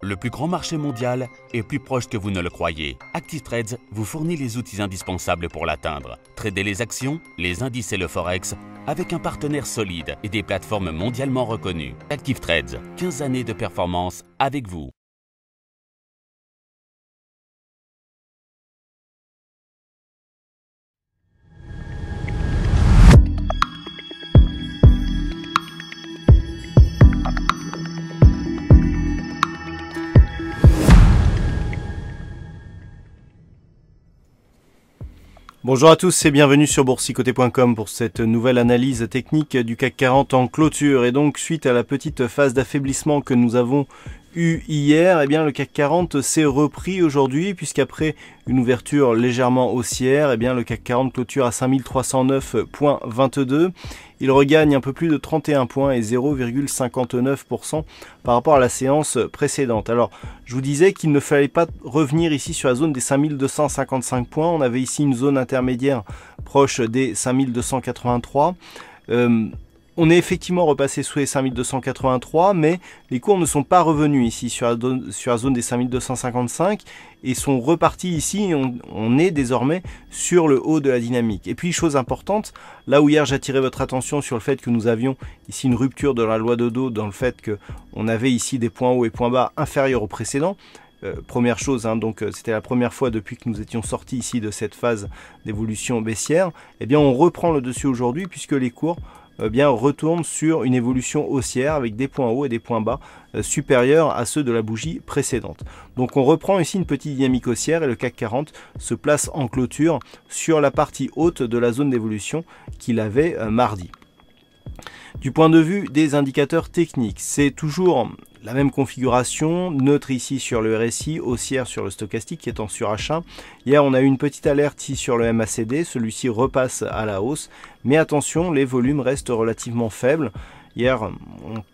Le plus grand marché mondial est plus proche que vous ne le croyez. Active Trades vous fournit les outils indispensables pour l'atteindre. Tradez les actions, les indices et le forex avec un partenaire solide et des plateformes mondialement reconnues. Active Trades, 15 années de performance avec vous. Bonjour à tous et bienvenue sur boursicoté.com pour cette nouvelle analyse technique du CAC 40 en clôture. Et donc suite à la petite phase d'affaiblissement que nous avons eue hier, eh bien le CAC 40 s'est repris aujourd'hui puisqu'après une ouverture légèrement haussière, eh bien le CAC 40 clôture à 5309,22. Il regagne un peu plus de 31 points et 0,59% par rapport à la séance précédente. Alors, je vous disais qu'il ne fallait pas revenir ici sur la zone des 5255 points. On avait ici une zone intermédiaire proche des 5283. On est effectivement repassé sous les 5283, mais les cours ne sont pas revenus ici sur la zone des 5255 et sont repartis ici. On est désormais sur le haut de la dynamique. Et puis, chose importante, là où hier j'attirais votre attention sur le fait que nous avions ici une rupture de la loi de Dow, dans le fait qu'on avait ici des points hauts et points bas inférieurs aux précédents. Première chose, donc c'était la première fois depuis que nous étions sortis ici de cette phase d'évolution baissière. Eh bien, on reprend le dessus aujourd'hui puisque les cours retourne sur une évolution haussière avec des points hauts et des points bas supérieurs à ceux de la bougie précédente. Donc on reprend ici une petite dynamique haussière et le CAC 40 se place en clôture sur la partie haute de la zone d'évolution qu'il avait mardi. Du point de vue des indicateurs techniques, c'est toujours la même configuration, neutre ici sur le RSI, haussière sur le stochastique qui est en surachat. Hier, on a eu une petite alerte ici sur le MACD, celui-ci repasse à la hausse, mais attention, les volumes restent relativement faibles. Hier,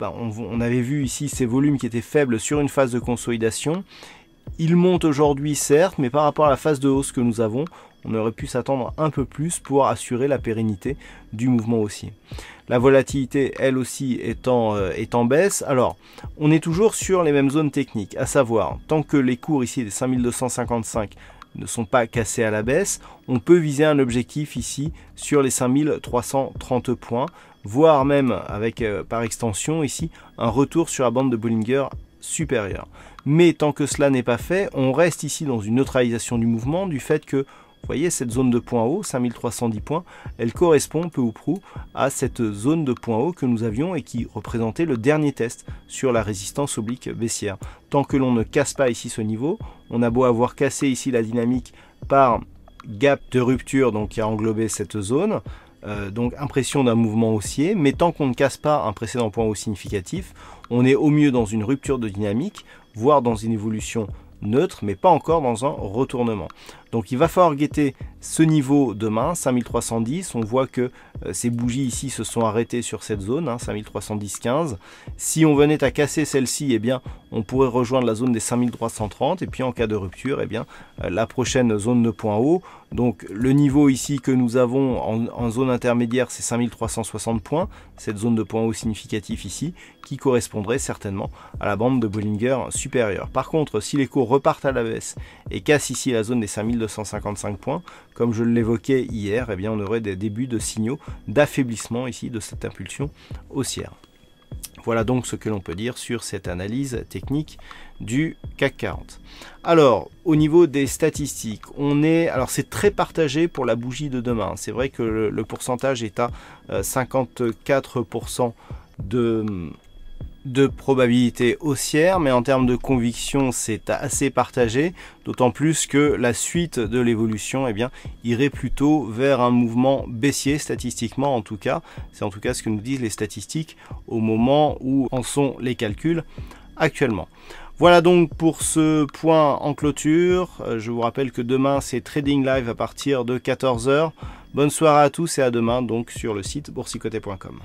on avait vu ici ces volumes qui étaient faibles sur une phase de consolidation. Ils montent aujourd'hui, certes, mais par rapport à la phase de hausse que nous avons, on aurait pu s'attendre un peu plus pour assurer la pérennité du mouvement haussier. La volatilité, elle aussi, est en baisse. Alors, on est toujours sur les mêmes zones techniques, à savoir, tant que les cours ici des 5255 ne sont pas cassés à la baisse, on peut viser un objectif ici sur les 5330 points, voire même avec, par extension ici, un retour sur la bande de Bollinger supérieure. Mais tant que cela n'est pas fait, on reste ici dans une neutralisation du mouvement du fait que, vous voyez, cette zone de points hauts, 5310 points, elle correspond peu ou prou à cette zone de points hauts que nous avions et qui représentait le dernier test sur la résistance oblique baissière. Tant que l'on ne casse pas ici ce niveau, on a beau avoir cassé ici la dynamique par gap de rupture donc qui a englobé cette zone, donc impression d'un mouvement haussier, mais tant qu'on ne casse pas un précédent point haut significatif, on est au mieux dans une rupture de dynamique, voire dans une évolution neutre, mais pas encore dans un retournement. Donc il va falloir guetter ce niveau demain, 5310. On voit que ces bougies ici se sont arrêtées sur cette zone, 5310,15. Si on venait à casser celle-ci, eh bien, on pourrait rejoindre la zone des 5330. Et puis en cas de rupture, eh bien, la prochaine zone de point haut. Donc le niveau ici que nous avons en zone intermédiaire, c'est 5360 points. Cette zone de point haut significatif ici, qui correspondrait certainement à la bande de Bollinger supérieure. Par contre, si les cours repartent à la baisse et cassent ici la zone des 5255 points, comme je l'évoquais hier, eh bien on aurait des débuts de signaux d'affaiblissement ici de cette impulsion haussière. Voilà donc ce que l'on peut dire sur cette analyse technique du CAC 40. Alors, au niveau des statistiques, alors c'est très partagé pour la bougie de demain. C'est vrai que le pourcentage est à 54% de probabilité haussière, mais en termes de conviction, c'est assez partagé, d'autant plus que la suite de l'évolution, eh bien, irait plutôt vers un mouvement baissier, statistiquement en tout cas. C'est en tout cas ce que nous disent les statistiques au moment où en sont les calculs actuellement. Voilà donc pour ce point en clôture. Je vous rappelle que demain, c'est Trading Live à partir de 14 h. Bonne soirée à tous et à demain donc sur le site boursicoté.com.